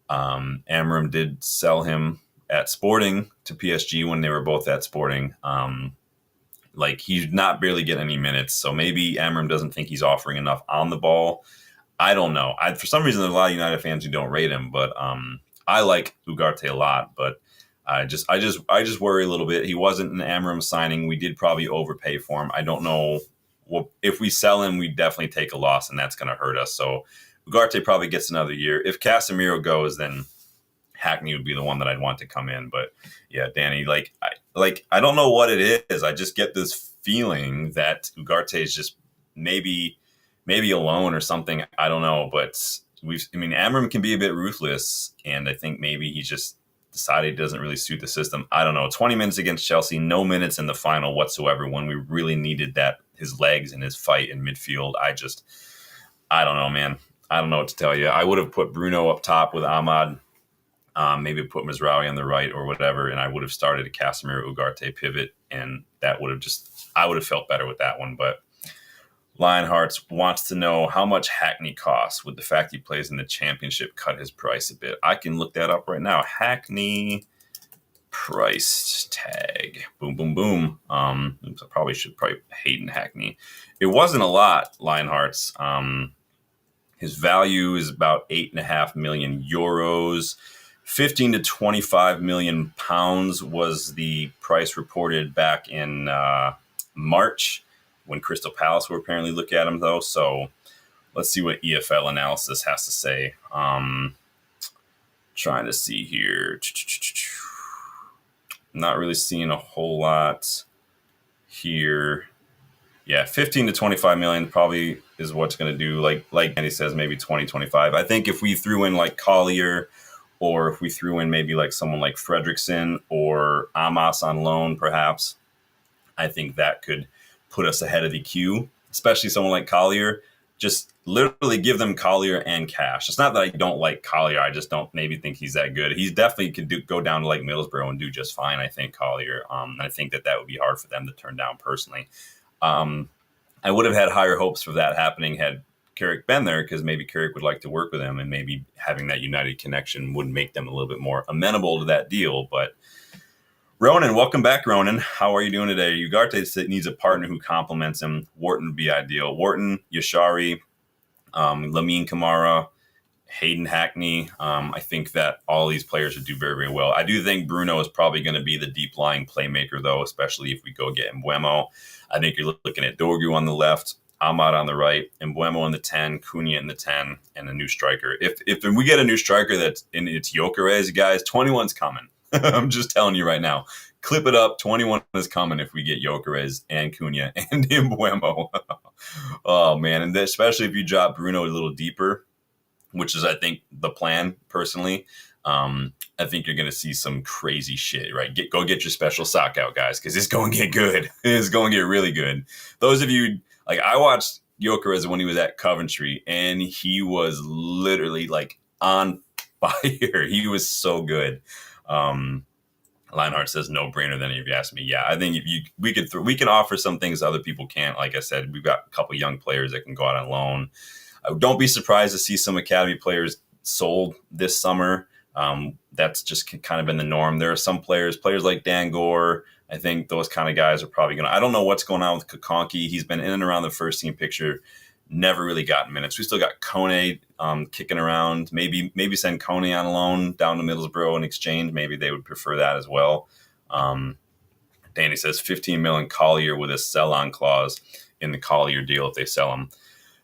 Amorim did sell him at Sporting to PSG when they were both at Sporting. He's not barely getting any minutes. So maybe Amorim doesn't think he's offering enough on the ball. I don't know. For some reason, there's a lot of United fans who don't rate him, but I like Ugarte a lot. But I just worry a little bit. He wasn't an Amorim signing. We did probably overpay for him. I don't know. Well, if we sell him, we definitely take a loss, and that's going to hurt us. So Ugarte probably gets another year. If Casemiro goes, then Hackney would be the one that I'd want to come in. But yeah, Danny, I don't know what it is. I just get this feeling that Ugarte is just maybe alone or something. I don't know, but Amorim can be a bit ruthless, and I think maybe he just decided it doesn't really suit the system. I don't know. 20 minutes against Chelsea, no minutes in the final whatsoever when we really needed his legs and his fight in midfield. I don't know, man. I don't know what to tell you. I would have put Bruno up top with Ahmad. Maybe put Mazraoui on the right or whatever, and I would have started a Casemiro Ugarte pivot, and that would have I would have felt better with that one. But Lionhearts wants to know how much Hackney costs. Would the fact he plays in the Championship cut his price a bit? I can look that up right now. Hackney price tag. Boom, boom, boom. I probably should Hayden Hackney. It wasn't a lot, Lionhearts. His value is about 8.5 million euros. 15 to 25 million pounds was the price reported back in March when Crystal Palace were apparently looking at him, though. So let's see what EFL analysis has to say. Trying to see here. Not really seeing a whole lot here. Yeah, 15 to 25 million probably is what's going to do. Like Andy says, maybe 20, 25. I think if we threw in like Collier, or if we threw in maybe like someone like Fredrickson or Amos on loan, perhaps, I think that could put us ahead of the queue, especially someone like Collier. Just literally give them Collier and cash. It's not that I don't like Collier. I just don't maybe think he's that good. He definitely could go down to like Middlesbrough and do just fine, I think, Collier. I think that would be hard for them to turn down personally. I would have had higher hopes for that happening had Carrick been there, because maybe Carrick would like to work with him, and maybe having that United connection would make them a little bit more amenable to that deal. But Ronan, welcome back, Ronan. How are you doing today? Ugarte needs a partner who complements him. Wharton would be ideal. Wharton, Yashari, Lamine Kamara, Hayden Hackney. I think that all these players would do very, very well. I do think Bruno is probably going to be the deep-lying playmaker, though, especially if we go get Mbeumo. I think you're looking at Dorgu on the left, Ahmad on the right, Mbeumo in the 10, Cunha in the 10, and a new striker. If we get a new striker that's in its Gyökeres, guys, 21's coming. I'm just telling you right now. Clip it up. 21 is coming if we get Gyökeres and Cunha and Mbeumo. Oh, man. And especially if you drop Bruno a little deeper, which is, I think, the plan, personally. I think you're going to see some crazy shit, right? Go get your special sock out, guys, because it's going to get good. It's going to get really good. Those of you, I watched Gyökeres when he was at Coventry, and he was literally, on fire. He was so good. Lionheart says no brainer then if you ask me. Yeah, I think we can offer some things other people can't. Like I said, we've got a couple young players that can go out on loan. Don't be surprised to see some academy players sold this summer. That's just kind of been the norm. There are some players like Dan Gore. I think those kind of guys are probably going to, I don't know what's going on with Kokonki. He's been in and around the first team picture, never really gotten minutes. We still got Kone kicking around. Maybe send Kone on loan down to Middlesbrough in exchange. Maybe they would prefer that as well. Danny says 15 million Collier with a sell-on clause in the Collier deal if they sell him.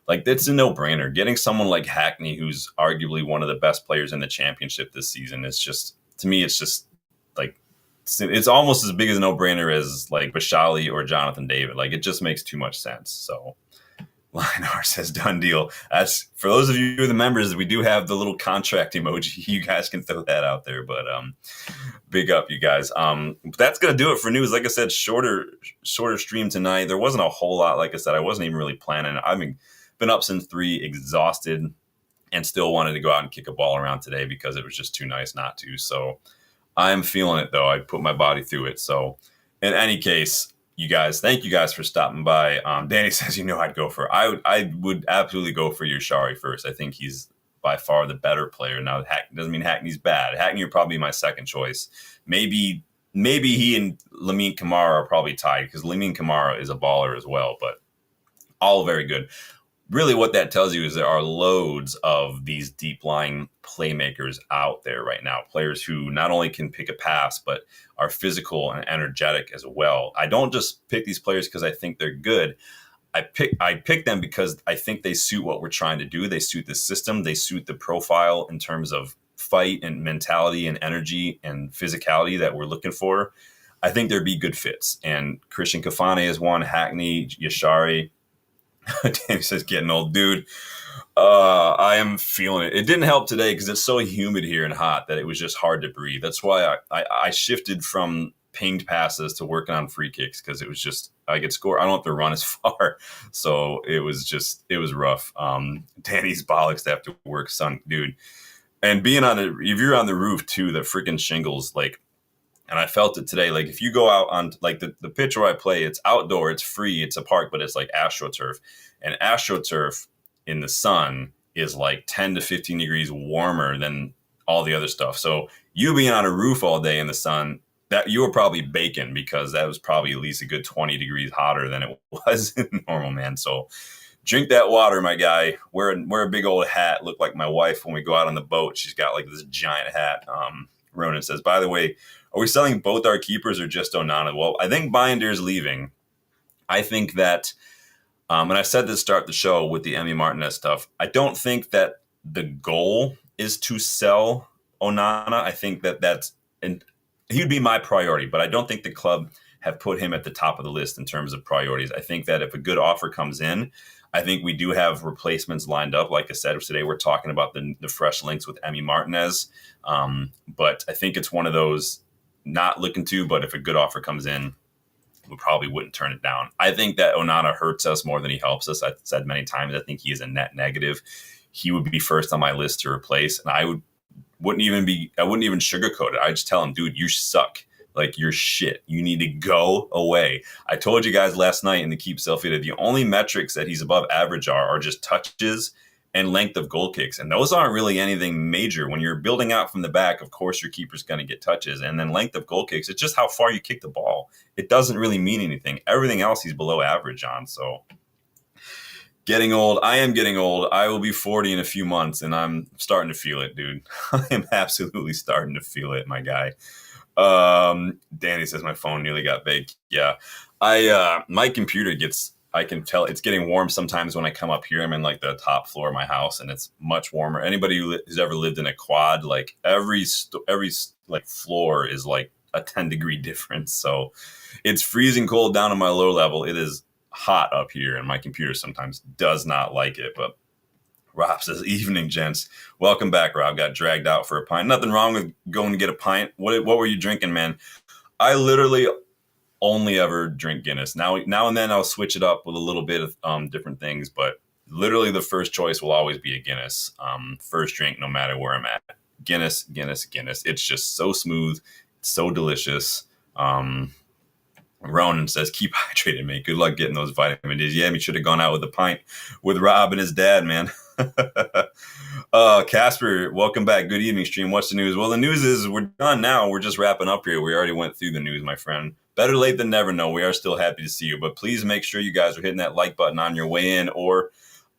That's a no-brainer. Getting someone like Hackney, who's arguably one of the best players in the Championship this season, is just, to me, it's just it's almost as big as a no-brainer as Bashali or Jonathan David. It just makes too much sense. So Linar says done deal. That's for those of you who are the members. We do have the little contract emoji. You guys can throw that out there, but big up, you guys. That's gonna do it for news. Like I said, shorter stream tonight. There wasn't a whole lot. Like I said, I wasn't even really planning. I've been up since 3, exhausted, and still wanted to go out and kick a ball around today because it was just too nice not to. So I'm feeling it though. I put my body through it. So in any case, you guys, thank you guys for stopping by. Danny says, I'd go for, I would absolutely go for Yashari first. I think he's by far the better player. Now, doesn't mean Hackney's bad. Hackney would probably be my second choice. Maybe he and Lamine Kamara are probably tied because Lamine Kamara is a baller as well, but all very good. Really what that tells you is there are loads of these deep line playmakers out there right now, players who not only can pick a pass, but are physical and energetic as well. I don't just pick these players because I think they're good. I pick them because I think they suit what we're trying to do. They suit the system. They suit the profile in terms of fight and mentality and energy and physicality that we're looking for. I think there'd be good fits. And Christian Kofane is one, Hackney, Yashari. Danny says, getting old, dude. I am feeling it. It didn't help today because it's so humid here and hot that it was just hard to breathe. That's why I shifted from pinged passes to working on free kicks because it was just, I could score. I don't have to run as far. So it was rough. Danny's bollocks after work, son, dude. And being if you're on the roof too, the freaking shingles, like, and I felt it today. Like if you go out on like the pitch where I play, it's outdoor, it's free, it's a park, but it's like AstroTurf. And AstroTurf in the sun is like 10 to 15 degrees warmer than all the other stuff. So you being on a roof all day in the sun, that you were probably baking because that was probably at least a good 20 degrees hotter than it was normal, man. So drink that water, my guy. Wear a big old hat. Look like my wife when we go out on the boat. She's got like this giant hat. Ronan says, by the way, are we selling both our keepers or just Onana? Well, I think Binder's leaving. I think that, and I said this to start the show with the Emi Martinez stuff, I don't think that the goal is to sell Onana. I think and he would be my priority, but I don't think the club have put him at the top of the list in terms of priorities. I think that if a good offer comes in, I think we do have replacements lined up. Like I said, today we're talking about the fresh links with Emi Martinez. But I think it's one of those not looking to, but if a good offer comes in, we probably wouldn't turn it down. I think that Onana hurts us more than he helps us. I've said many times, I think he is a net negative. He would be first on my list to replace. And I wouldn't even sugarcoat it. I just tell him, dude, you suck. Like, you're shit. You need to go away. I told you guys last night in the Keep Selfie that the only metrics that he's above average are just touches and length of goal kicks. And those aren't really anything major. When you're building out from the back, of course, your keeper's going to get touches. And then length of goal kicks, it's just how far you kick the ball. It doesn't really mean anything. Everything else he's below average on. So getting old. I am getting old. I will be 40 in a few months, and I'm starting to feel it, dude. I am absolutely starting to feel it, my guy. Danny says my phone nearly got baked. Yeah. My computer I can tell it's getting warm sometimes when I come up here. I'm in like the top floor of my house and it's much warmer. Anybody who's ever lived in a quad, like every like floor is like a 10-degree difference. So it's freezing cold down on my low level. It is hot up here and my computer sometimes does not like it. But Rob says, evening, gents. Welcome back, Rob. Got dragged out for a pint. Nothing wrong with going to get a pint. What were you drinking, man? I literally only ever drink Guinness. Now and then I'll switch it up with a little bit of different things, but literally the first choice will always be a Guinness. First drink, no matter where I'm at. Guinness, Guinness, Guinness. It's just so smooth. It's so delicious. Ronan says, keep hydrated, mate. Good luck getting those vitamin D's. Yeah, we should have gone out with a pint with Rob and his dad, man. Casper, welcome back. Good evening, stream. What's the news? Well, the news is we're done now. We're just wrapping up here. We already went through the news, my friend. Better late than never. No, we are still happy to see you, but please make sure you guys are hitting that like button on your way in or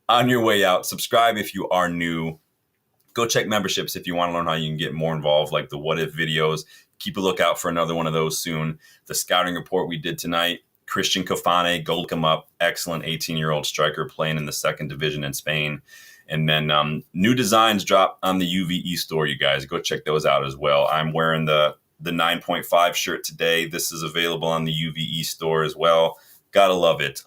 on your way out. Subscribe if you are new. Go check memberships if you want to learn how you can get more involved, like the what if videos. Keep a lookout for another one of those soon. The scouting report we did tonight, Christian Kofane, gold come up, excellent 18-year-old striker playing in the second division in Spain. And then new designs drop on the UVE store, you guys. Go check those out as well. I'm wearing the 9.5 shirt today. This is available on the UVE store as well. Gotta love it.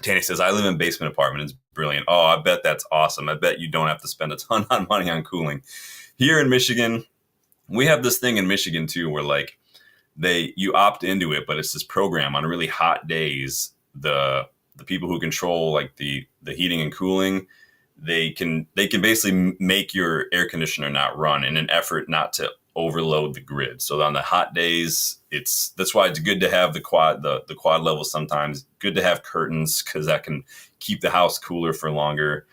Danny says, I live in a basement apartment. It's brilliant. Oh, I bet that's awesome. I bet you don't have to spend a ton of money on cooling. Here in Michigan, we have this thing in Michigan too, where like you opt into it, but it's this program on really hot days. The people who control like the heating and cooling, they can basically make your air conditioner not run in an effort not to overload the grid. So on the hot days, that's why it's good to have the quad level sometimes. Good to have curtains because that can keep the house cooler for longer.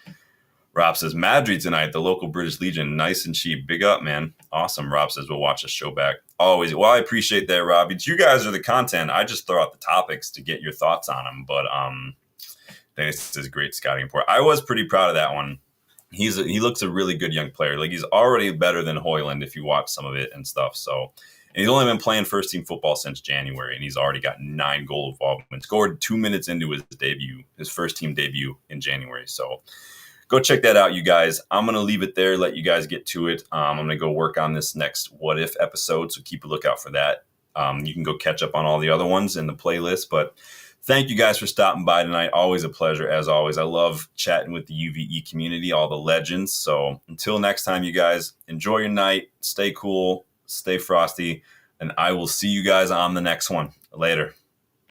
Rob says, Madrid tonight, the local British Legion, nice and cheap. Big up, man. Awesome. Rob says, we'll watch the show back. Always. Well, I appreciate that, Rob. You guys are the content. I just throw out the topics to get your thoughts on them. But Dennis is great scouting report. I was pretty proud of that one. He looks a really good young player. Like, he's already better than Højlund if you watch some of it and stuff. So, and he's only been playing first team football since January, and he's already got 9 goal involvement. Scored 2 minutes into his first team debut in January. So, go check that out, you guys. I'm going to leave it there, let you guys get to it. I'm going to go work on this next What If episode, so keep a lookout for that. You can go catch up on all the other ones in the playlist. But thank you guys for stopping by tonight. Always a pleasure, as always. I love chatting with the UVE community, all the legends. So until next time, you guys, enjoy your night. Stay cool. Stay frosty. And I will see you guys on the next one. Later.